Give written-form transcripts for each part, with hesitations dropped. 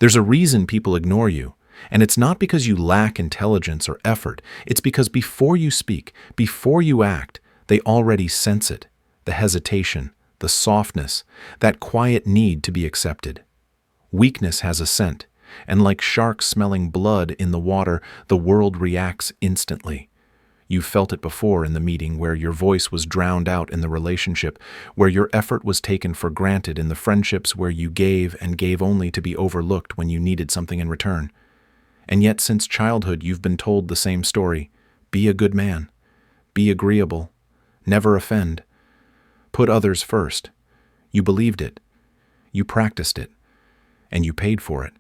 There's a reason people ignore you, and it's not because you lack intelligence or effort. It's because before you speak, before you act, they already sense it, the hesitation, the softness, that quiet need to be accepted. Weakness has a scent, and like sharks smelling blood in the water, the world reacts instantly. You felt it before in the meeting where your voice was drowned out in the relationship, where your effort was taken for granted in the friendships where you gave and gave only to be overlooked when you needed something in return. And yet since childhood you've been told the same story. Be a good man. Be agreeable. Never offend. Put others first. You believed it. You practiced it. And you paid for it.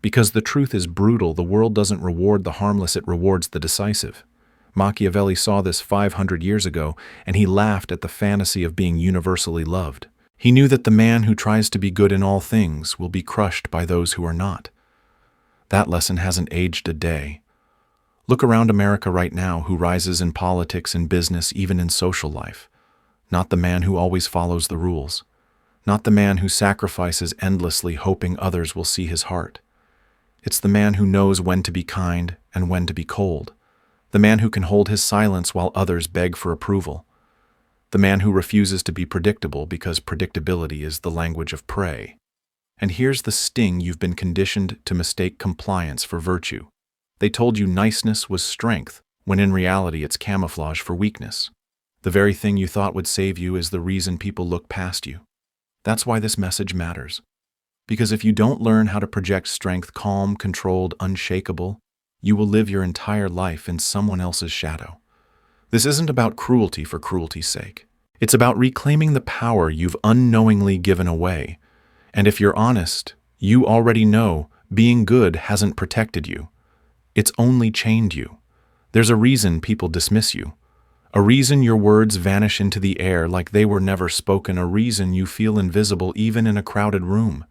Because the truth is brutal, the world doesn't reward the harmless, it rewards the decisive. Machiavelli saw this 500 years ago, and he laughed at the fantasy of being universally loved. He knew that the man who tries to be good in all things will be crushed by those who are not. That lesson hasn't aged a day. Look around America right now, who rises in politics and business, even in social life. Not the man who always follows the rules. Not the man who sacrifices endlessly, hoping others will see his heart. It's the man who knows when to be kind and when to be cold. The man who can hold his silence while others beg for approval. The man who refuses to be predictable because predictability is the language of prey. And here's the sting: you've been conditioned to mistake compliance for virtue. They told you niceness was strength, when in reality it's camouflage for weakness. The very thing you thought would save you is the reason people look past you. That's why this message matters. Because if you don't learn how to project strength, calm, controlled, unshakable, you will live your entire life in someone else's shadow. This isn't about cruelty for cruelty's sake. It's about reclaiming the power you've unknowingly given away. And if you're honest, you already know being good hasn't protected you. It's only chained you. There's a reason people dismiss you. A reason your words vanish into the air like they were never spoken. A reason you feel invisible even in a crowded room.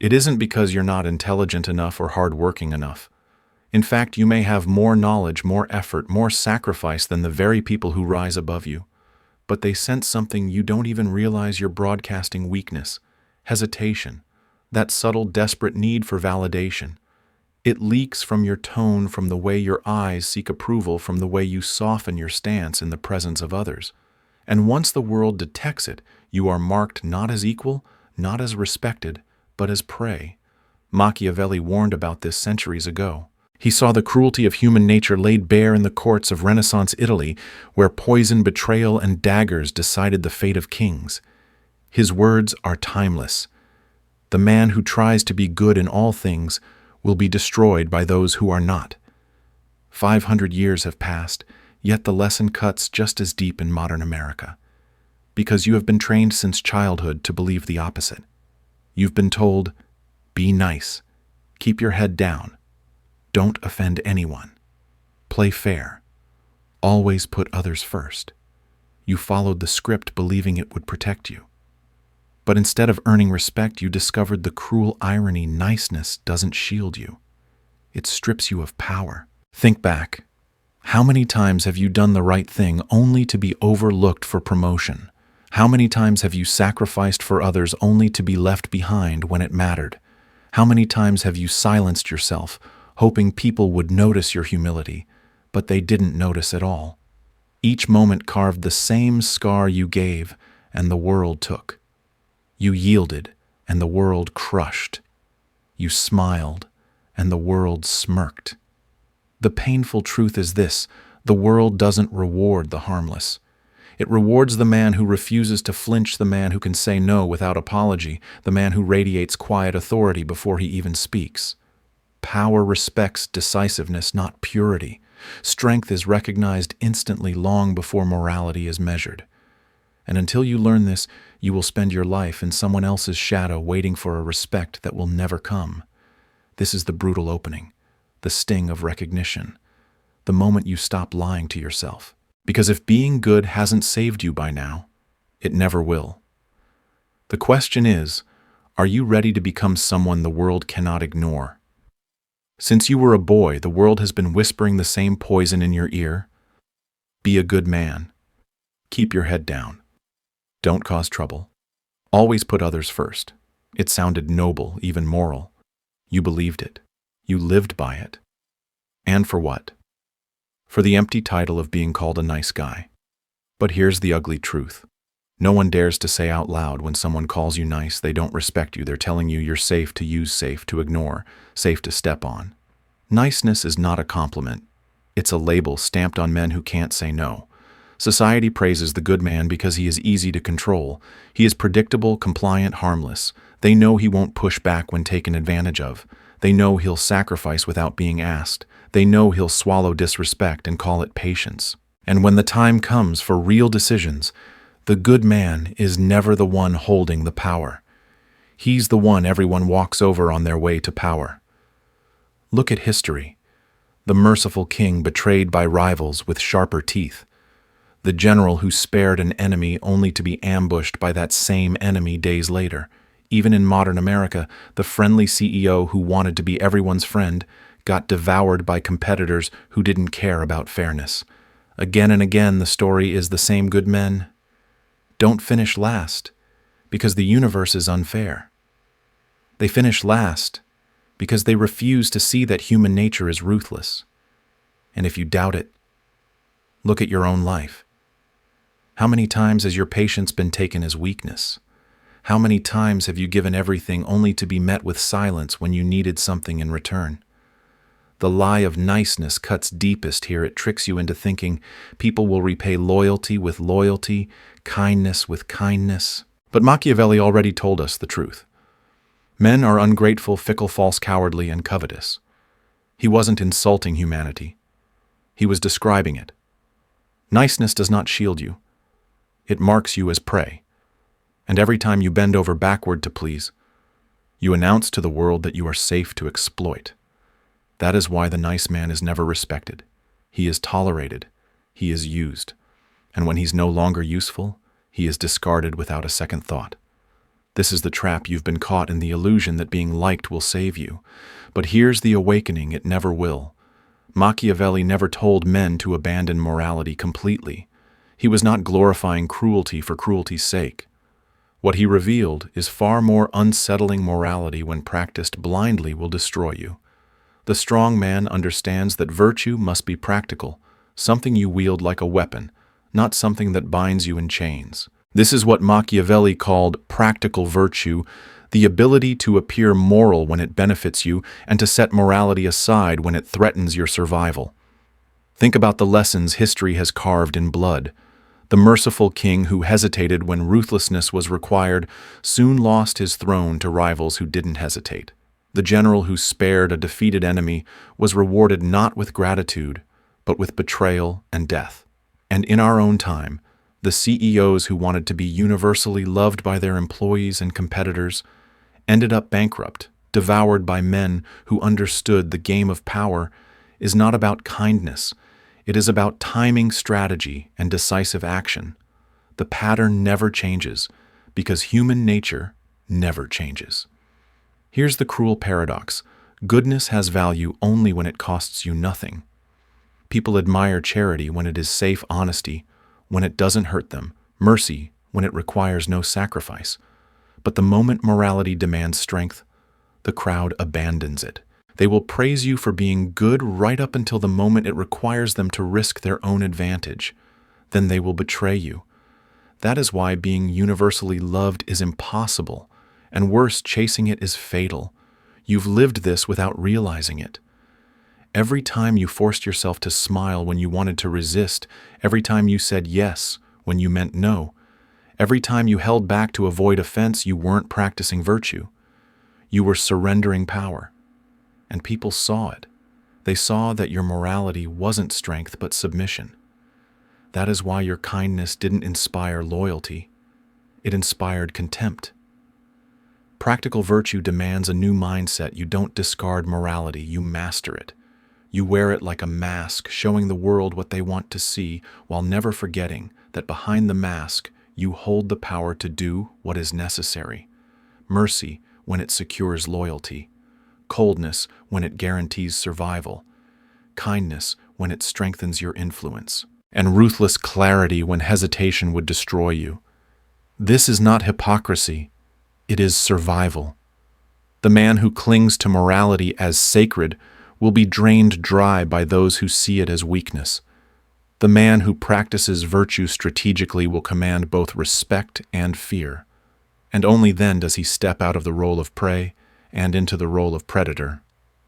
It isn't because you're not intelligent enough or hardworking enough. In fact, you may have more knowledge, more effort, more sacrifice than the very people who rise above you. But they sense something you don't even realize you're broadcasting: weakness, hesitation, that subtle, desperate need for validation. It leaks from your tone, from the way your eyes seek approval, from the way you soften your stance in the presence of others. And once the world detects it, you are marked not as equal, not as respected, but as prey. Machiavelli warned about this centuries ago. He saw the cruelty of human nature laid bare in the courts of Renaissance Italy, where poison, betrayal, and daggers decided the fate of kings. His words are timeless. The man who tries to be good in all things will be destroyed by those who are not. 500 years have passed, yet the lesson cuts just as deep in modern America. Because you have been trained since childhood to believe the opposite. You've been told, be nice, keep your head down, don't offend anyone, play fair, always put others first. You followed the script believing it would protect you. But instead of earning respect, you discovered the cruel irony: niceness doesn't shield you. It strips you of power. Think back. How many times have you done the right thing only to be overlooked for promotion? How many times have you sacrificed for others only to be left behind when it mattered? How many times have you silenced yourself, hoping people would notice your humility, but they didn't notice at all? Each moment carved the same scar you gave, and the world took. You yielded, and the world crushed. You smiled, and the world smirked. The painful truth is this: the world doesn't reward the harmless. It rewards the man who refuses to flinch, the man who can say no without apology, the man who radiates quiet authority before he even speaks. Power respects decisiveness, not purity. Strength is recognized instantly, long before morality is measured. And until you learn this, you will spend your life in someone else's shadow, waiting for a respect that will never come. This is the brutal opening, the sting of recognition, the moment you stop lying to yourself. Because if being good hasn't saved you by now, it never will. The question is, are you ready to become someone the world cannot ignore? Since you were a boy, the world has been whispering the same poison in your ear. Be a good man. Keep your head down. Don't cause trouble. Always put others first. It sounded noble, even moral. You believed it. You lived by it. And for what? For the empty title of being called a nice guy. But here's the ugly truth. No one dares to say out loud when someone calls you nice, they don't respect you. They're telling you you're safe to use, safe to ignore, safe to step on. Niceness is not a compliment. It's a label stamped on men who can't say no. Society praises the good man because he is easy to control. He is predictable, compliant, harmless. They know he won't push back when taken advantage of. They know he'll sacrifice without being asked. They know he'll swallow disrespect and call it patience. And when the time comes for real decisions, the good man is never the one holding the power. He's the one everyone walks over on their way to power. Look at history. The merciful king betrayed by rivals with sharper teeth. The general who spared an enemy only to be ambushed by that same enemy days later. Even in modern America, the friendly CEO who wanted to be everyone's friend got devoured by competitors who didn't care about fairness. Again and again, the story is the same good men don't finish last because the universe is unfair. They finish last because they refuse to see that human nature is ruthless. And if you doubt it, look at your own life. How many times has your patience been taken as weakness? How many times have you given everything only to be met with silence when you needed something in return? The lie of niceness cuts deepest here. It tricks you into thinking people will repay loyalty with loyalty, kindness with kindness. But Machiavelli already told us the truth. Men are ungrateful, fickle, false, cowardly, and covetous. He wasn't insulting humanity. He was describing it. Niceness does not shield you. It marks you as prey. And every time you bend over backward to please, you announce to the world that you are safe to exploit. That is why the nice man is never respected. He is tolerated. He is used. And when he's no longer useful, he is discarded without a second thought. This is the trap. You've been caught in the illusion that being liked will save you. But here's the awakening. It never will. Machiavelli never told men to abandon morality completely. He was not glorifying cruelty for cruelty's sake. What he revealed is far more unsettling. Morality, when practiced blindly, will destroy you. The strong man understands that virtue must be practical, something you wield like a weapon, not something that binds you in chains. This is what Machiavelli called practical virtue, the ability to appear moral when it benefits you and to set morality aside when it threatens your survival. Think about the lessons history has carved in blood. The merciful king who hesitated when ruthlessness was required soon lost his throne to rivals who didn't hesitate. The general who spared a defeated enemy was rewarded not with gratitude, but with betrayal and death. And in our own time, the CEOs who wanted to be universally loved by their employees and competitors ended up bankrupt, devoured by men who understood the game of power is not about kindness. It is about timing, strategy, and decisive action. The pattern never changes because human nature never changes. Here's the cruel paradox. Goodness has value only when it costs you nothing. People admire charity when it is safe, honesty when it doesn't hurt them, mercy when it requires no sacrifice. But the moment morality demands strength, the crowd abandons it. They will praise you for being good right up until the moment it requires them to risk their own advantage. Then they will betray you. That is why being universally loved is impossible. And worse, chasing it is fatal. You've lived this without realizing it. Every time you forced yourself to smile when you wanted to resist, every time you said yes when you meant no, every time you held back to avoid offense, you weren't practicing virtue. You were surrendering power. And people saw it. They saw that your morality wasn't strength but submission. That is why your kindness didn't inspire loyalty. It inspired contempt. Practical virtue demands a new mindset. You don't discard morality, you master it. You wear it like a mask, showing the world what they want to see, while never forgetting that behind the mask, you hold the power to do what is necessary. Mercy when it secures loyalty. Coldness when it guarantees survival. Kindness when it strengthens your influence. And ruthless clarity when hesitation would destroy you. This is not hypocrisy. It is survival. The man who clings to morality as sacred will be drained dry by those who see it as weakness. The man who practices virtue strategically will command both respect and fear, and only then does he step out of the role of prey and into the role of predator.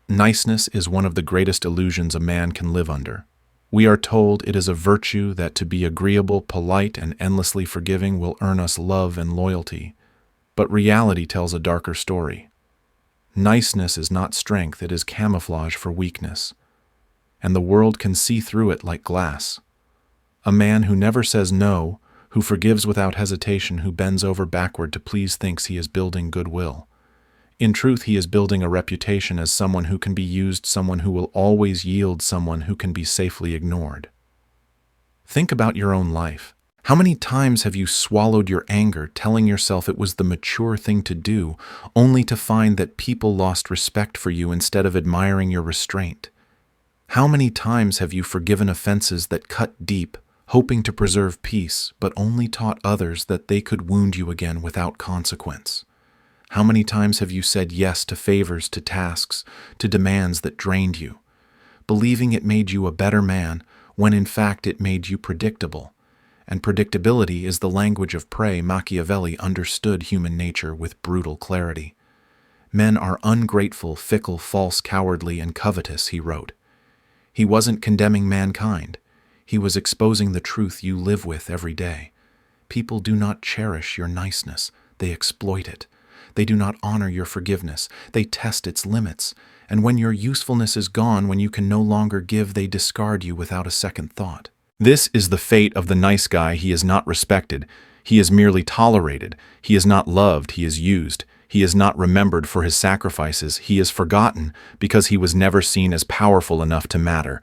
Niceness is one of the greatest illusions a man can live under. We are told it is a virtue that to be agreeable, polite, and endlessly forgiving will earn us love and loyalty. But reality tells a darker story. Niceness is not strength, it is camouflage for weakness. And the world can see through it like glass. A man who never says no, who forgives without hesitation, who bends over backward to please thinks he is building goodwill. In truth, he is building a reputation as someone who can be used, someone who will always yield, someone who can be safely ignored. Think about your own life. How many times have you swallowed your anger, telling yourself it was the mature thing to do, only to find that people lost respect for you instead of admiring your restraint? How many times have you forgiven offenses that cut deep, hoping to preserve peace, but only taught others that they could wound you again without consequence? How many times have you said yes to favors, to tasks, to demands that drained you, believing it made you a better man when in fact it made you predictable? And predictability is the language of prey. Machiavelli understood human nature with brutal clarity. Men are ungrateful, fickle, false, cowardly, and covetous, he wrote. He wasn't condemning mankind. He was exposing the truth you live with every day. People do not cherish your niceness. They exploit it. They do not honor your forgiveness. They test its limits. And when your usefulness is gone, when you can no longer give, they discard you without a second thought. This is the fate of the nice guy. He is not respected. He is merely tolerated. He is not loved. He is used. He is not remembered for his sacrifices. He is forgotten because he was never seen as powerful enough to matter.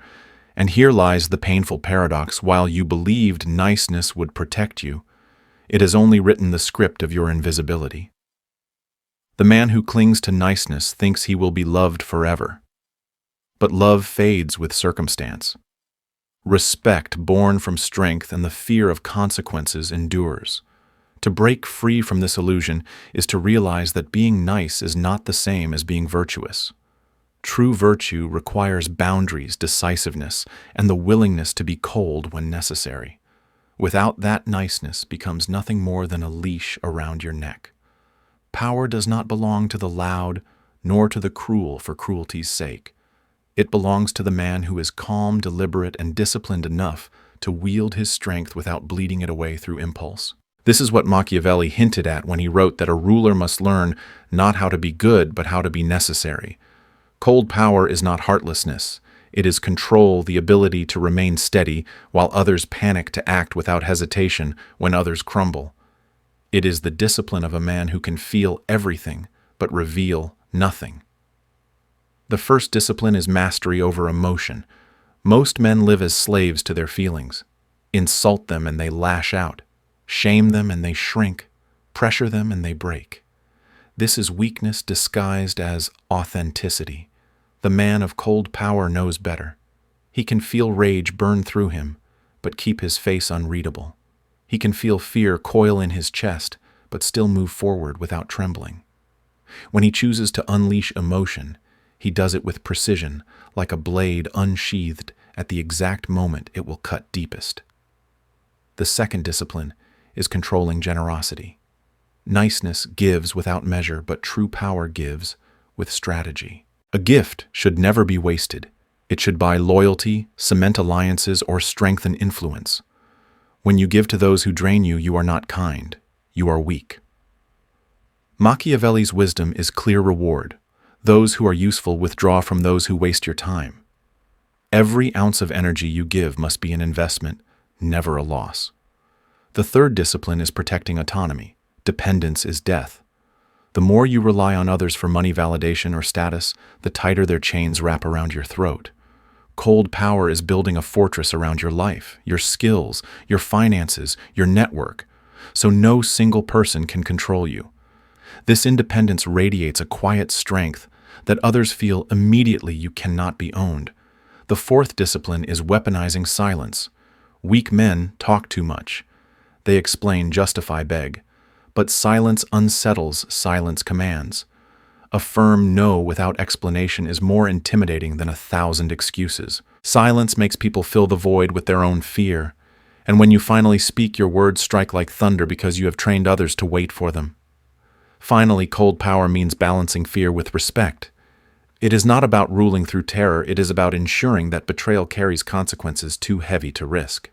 And here lies the painful paradox. While you believed niceness would protect you, it has only written the script of your invisibility. The man who clings to niceness thinks he will be loved forever. But love fades with circumstance. Respect born from strength and the fear of consequences endures. To break free from this illusion is to realize that being nice is not the same as being virtuous. True virtue requires boundaries, decisiveness, and the willingness to be cold when necessary. Without that, niceness becomes nothing more than a leash around your neck. Power does not belong to the loud, nor to the cruel for cruelty's sake. It belongs to the man who is calm, deliberate, and disciplined enough to wield his strength without bleeding it away through impulse. This is what Machiavelli hinted at when he wrote that a ruler must learn not how to be good, but how to be necessary. Cold power is not heartlessness. It is control, the ability to remain steady while others panic, to act without hesitation when others crumble. It is the discipline of a man who can feel everything but reveal nothing. The first discipline is mastery over emotion. Most men live as slaves to their feelings. Insult them and they lash out. Shame them and they shrink. Pressure them and they break. This is weakness disguised as authenticity. The man of cold power knows better. He can feel rage burn through him, but keep his face unreadable. He can feel fear coil in his chest, but still move forward without trembling. When he chooses to unleash emotion, he does it with precision, like a blade unsheathed at the exact moment it will cut deepest. The second discipline is controlling generosity. Niceness gives without measure, but true power gives with strategy. A gift should never be wasted. It should buy loyalty, cement alliances, or strengthen influence. When you give to those who drain you, you are not kind. You are weak. Machiavelli's wisdom is clear reward. Those who are useful withdraw from those who waste your time. Every ounce of energy you give must be an investment, never a loss. The third discipline is protecting autonomy. Dependence is death. The more you rely on others for money, validation, or status, the tighter their chains wrap around your throat. Cold power is building a fortress around your life, your skills, your finances, your network, so no single person can control you. This independence radiates a quiet strength that others feel immediately. You cannot be owned. The fourth discipline is weaponizing silence. Weak men talk too much. They explain, justify, beg. But silence unsettles, silence commands. A firm no without explanation is more intimidating than 1,000 excuses. Silence makes people fill the void with their own fear, and when you finally speak, your words strike like thunder because you have trained others to wait for them. Finally, cold power means balancing fear with respect. It is not about ruling through terror, it is about ensuring that betrayal carries consequences too heavy to risk.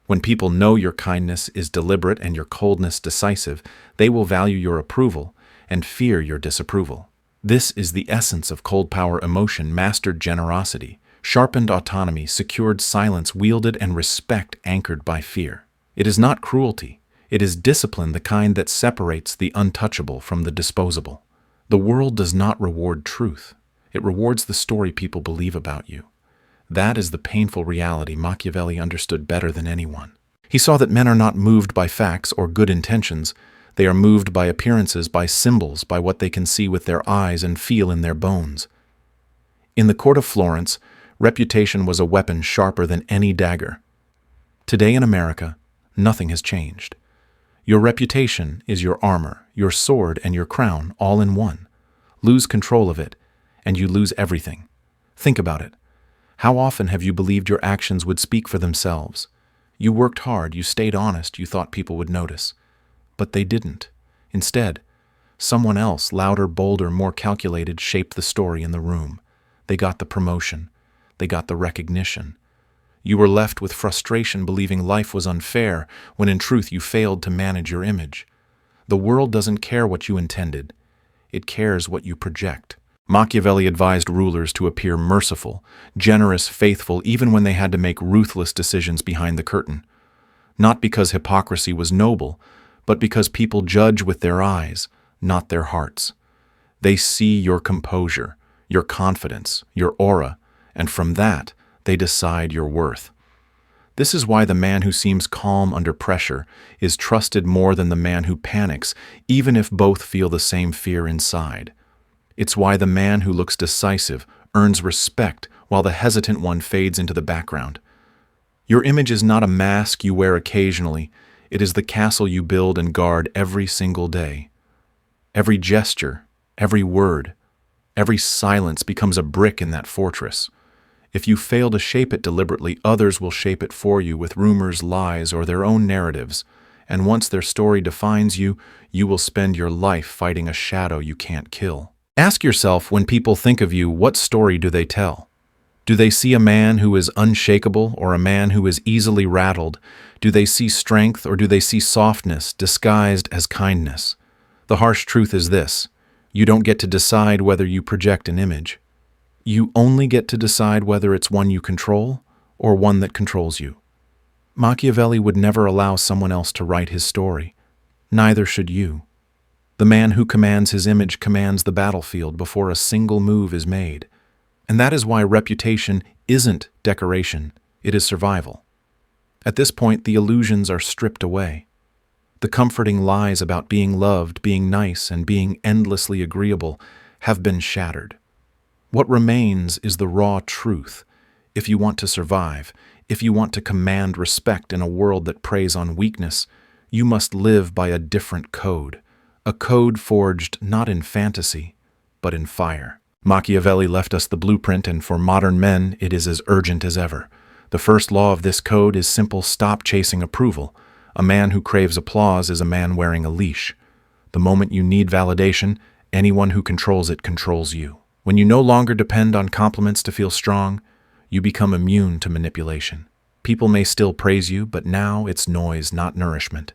When people know your kindness is deliberate and your coldness decisive, they will value your approval and fear your disapproval. This is the essence of cold power emotion: mastered generosity, sharpened autonomy, secured silence wielded, and respect anchored by fear. It is not cruelty. It is discipline, the kind that separates the untouchable from the disposable. The world does not reward truth. It rewards the story people believe about you. That is the painful reality Machiavelli understood better than anyone. He saw that men are not moved by facts or good intentions. They are moved by appearances, by symbols, by what they can see with their eyes and feel in their bones. In the court of Florence, reputation was a weapon sharper than any dagger. Today in America, nothing has changed. Your reputation is your armor, your sword, and your crown, all in one. Lose control of it, and you lose everything. Think about it. How often have you believed your actions would speak for themselves? You worked hard, you stayed honest, you thought people would notice. But they didn't. Instead, someone else, louder, bolder, more calculated, shaped the story in the room. They got the promotion. They got the recognition. You were left with frustration, believing life was unfair, when in truth you failed to manage your image. The world doesn't care what you intended. It cares what you project. Machiavelli advised rulers to appear merciful, generous, faithful, even when they had to make ruthless decisions behind the curtain. Not because hypocrisy was noble, but because people judge with their eyes, not their hearts. They see your composure, your confidence, your aura, and from that, they decide your worth. This is why the man who seems calm under pressure is trusted more than the man who panics, even if both feel the same fear inside. It's why the man who looks decisive earns respect while the hesitant one fades into the background. Your image is not a mask you wear occasionally. It is the castle you build and guard every single day. Every gesture, every word, every silence becomes a brick in that fortress. If you fail to shape it deliberately, others will shape it for you with rumors, lies, or their own narratives. And once their story defines you, you will spend your life fighting a shadow you can't kill. Ask yourself, when people think of you, what story do they tell? Do they see a man who is unshakable or a man who is easily rattled? Do they see strength or do they see softness disguised as kindness? The harsh truth is this: you don't get to decide whether you project an image. You only get to decide whether it's one you control or one that controls you. Machiavelli would never allow someone else to write his story. Neither should you. The man who commands his image commands the battlefield before a single move is made. And that is why reputation isn't decoration, it is survival. At this point, the illusions are stripped away. The comforting lies about being loved, being nice, and being endlessly agreeable have been shattered. What remains is the raw truth. If you want to survive, if you want to command respect in a world that preys on weakness, you must live by a different code. A code forged not in fantasy, but in fire. Machiavelli left us the blueprint, and for modern men, it is as urgent as ever. The first law of this code is simple: stop chasing approval. A man who craves applause is a man wearing a leash. The moment you need validation, anyone who controls it controls you. When you no longer depend on compliments to feel strong, you become immune to manipulation. People may still praise you, but now it's noise, not nourishment.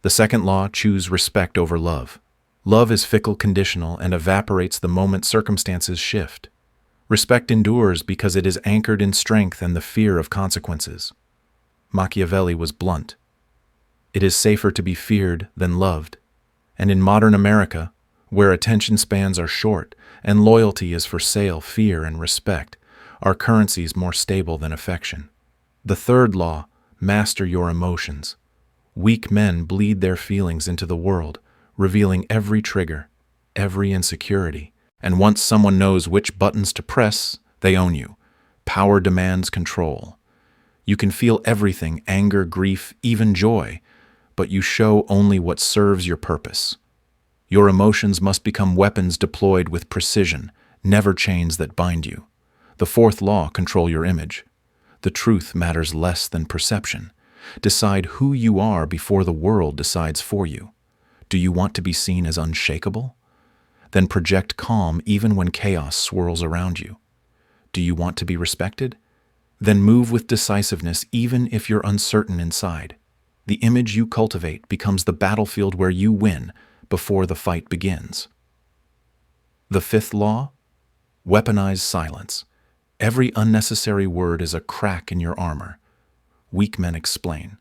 The second law: choose respect over love. Love is fickle, conditional, and evaporates the moment circumstances shift. Respect endures because it is anchored in strength and the fear of consequences. Machiavelli was blunt. It is safer to be feared than loved. And in modern America, where attention spans are short and loyalty is for sale, fear and respect are currencies more stable than affection. The third law: master your emotions. Weak men bleed their feelings into the world, revealing every trigger, every insecurity. And once someone knows which buttons to press, they own you. Power demands control. You can feel everything: anger, grief, even joy, but you show only what serves your purpose. Your emotions must become weapons deployed with precision, never chains that bind you. The fourth law: control your image. The truth matters less than perception. Decide who you are before the world decides for you. Do you want to be seen as unshakable? Then project calm even when chaos swirls around you. Do you want to be respected? Then move with decisiveness even if you're uncertain inside. The image you cultivate becomes the battlefield where you win before the fight begins. The fifth law: weaponize silence. Every unnecessary word is a crack in your armor. Weak men explain.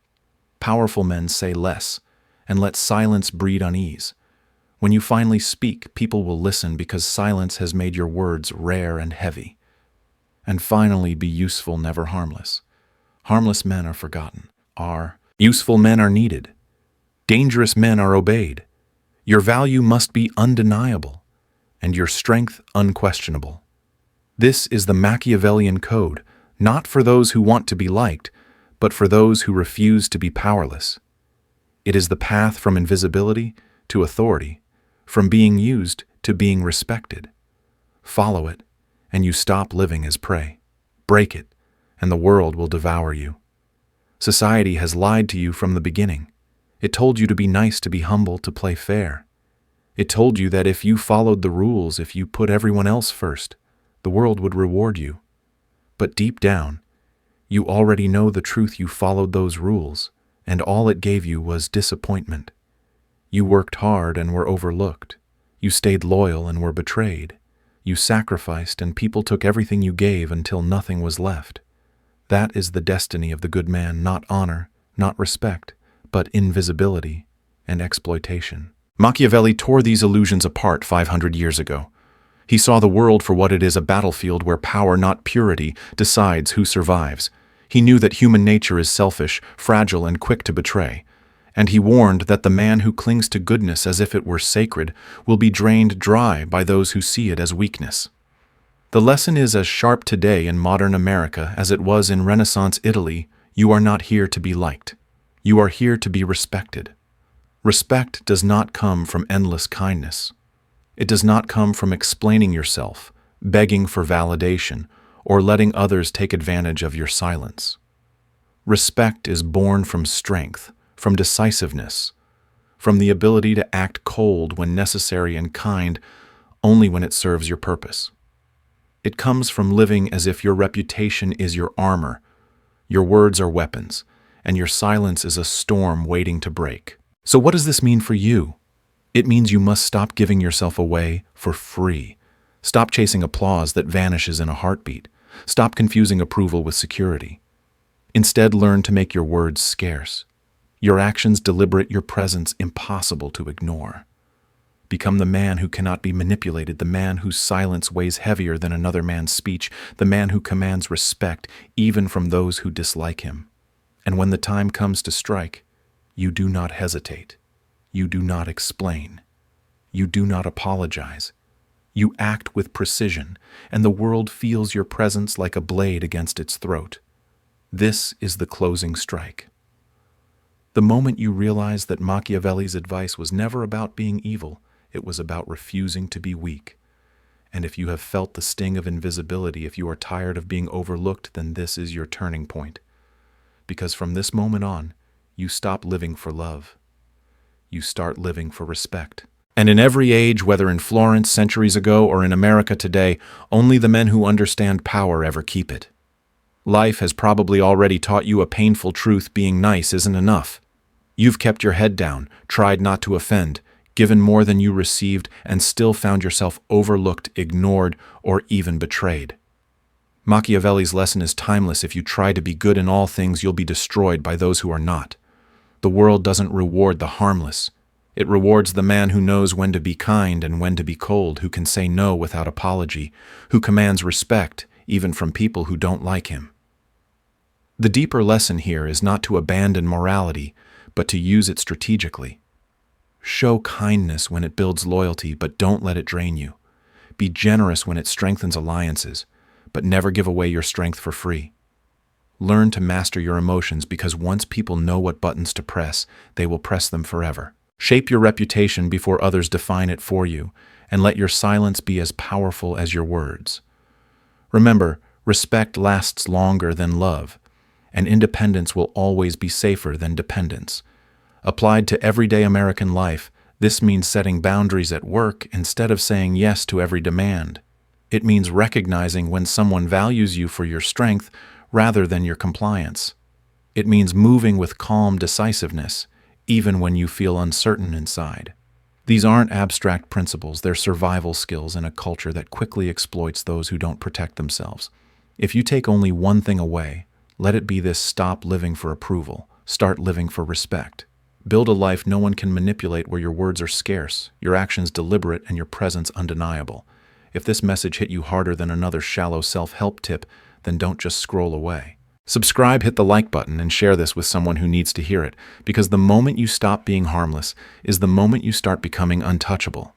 Powerful men say less, and let silence breed unease. When you finally speak, people will listen because silence has made your words rare and heavy. And finally, be useful, never harmless. Harmless men are forgotten. Useful men are needed. Dangerous men are obeyed. Your value must be undeniable, and your strength unquestionable. This is the Machiavellian code, not for those who want to be liked, but for those who refuse to be powerless. It is the path from invisibility to authority, from being used to being respected. Follow it, and you stop living as prey. Break it, and the world will devour you. Society has lied to you from the beginning. It told you to be nice, to be humble, to play fair. It told you that if you followed the rules, if you put everyone else first, the world would reward you. But deep down, you already know the truth. You followed those rules, and all it gave you was disappointment. You worked hard and were overlooked. You stayed loyal and were betrayed. You sacrificed, and people took everything you gave until nothing was left. That is the destiny of the good man: not honor, not respect, but invisibility and exploitation. Machiavelli tore these illusions apart 500 years ago. He saw the world for what it is: a battlefield where power, not purity, decides who survives. He knew that human nature is selfish, fragile, and quick to betray. And he warned that the man who clings to goodness as if it were sacred will be drained dry by those who see it as weakness. The lesson is as sharp today in modern America as it was in Renaissance Italy. You are not here to be liked. You are here to be respected. Respect does not come from endless kindness. It does not come from explaining yourself, begging for validation, or letting others take advantage of your silence. Respect is born from strength, from decisiveness, from the ability to act cold when necessary and kind only when it serves your purpose. It comes from living as if your reputation is your armor, your words are weapons, and your silence is a storm waiting to break. So what does this mean for you? It means you must stop giving yourself away for free. Stop chasing applause that vanishes in a heartbeat. Stop confusing approval with security. Instead, learn to make your words scarce, your actions deliberate, your presence impossible to ignore. Become the man who cannot be manipulated, the man whose silence weighs heavier than another man's speech, the man who commands respect even from those who dislike him. And when the time comes to strike, you do not hesitate. You do not explain. You do not apologize. You act with precision, and the world feels your presence like a blade against its throat. This is the closing strike. The moment you realize that Machiavelli's advice was never about being evil, it was about refusing to be weak. And if you have felt the sting of invisibility, if you are tired of being overlooked, then this is your turning point. Because from this moment on, you stop living for love. You start living for respect. And in every age, whether in Florence centuries ago or in America today, only the men who understand power ever keep it. Life has probably already taught you a painful truth: being nice isn't enough. You've kept your head down, tried not to offend, given more than you received, and still found yourself overlooked, ignored, or even betrayed. Machiavelli's lesson is timeless: if you try to be good in all things, you'll be destroyed by those who are not. The world doesn't reward the harmless. It rewards the man who knows when to be kind and when to be cold, who can say no without apology, who commands respect even from people who don't like him. The deeper lesson here is not to abandon morality, but to use it strategically. Show kindness when it builds loyalty, but don't let it drain you. Be generous when it strengthens alliances, but never give away your strength for free. Learn to master your emotions, because once people know what buttons to press, they will press them forever. Shape your reputation before others define it for you, and let your silence be as powerful as your words. Remember, respect lasts longer than love, and independence will always be safer than dependence. Applied to everyday American life, this means setting boundaries at work instead of saying yes to every demand. It means recognizing when someone values you for your strength rather than your compliance. It means moving with calm decisiveness, even when you feel uncertain inside. These aren't abstract principles, they're survival skills in a culture that quickly exploits those who don't protect themselves. If you take only one thing away, let it be this: stop living for approval, start living for respect. Build a life no one can manipulate, where your words are scarce, your actions deliberate, and your presence undeniable. If this message hit you harder than another shallow self-help tip, then don't just scroll away. Subscribe, hit the like button, and share this with someone who needs to hear it, because the moment you stop being harmless is the moment you start becoming untouchable.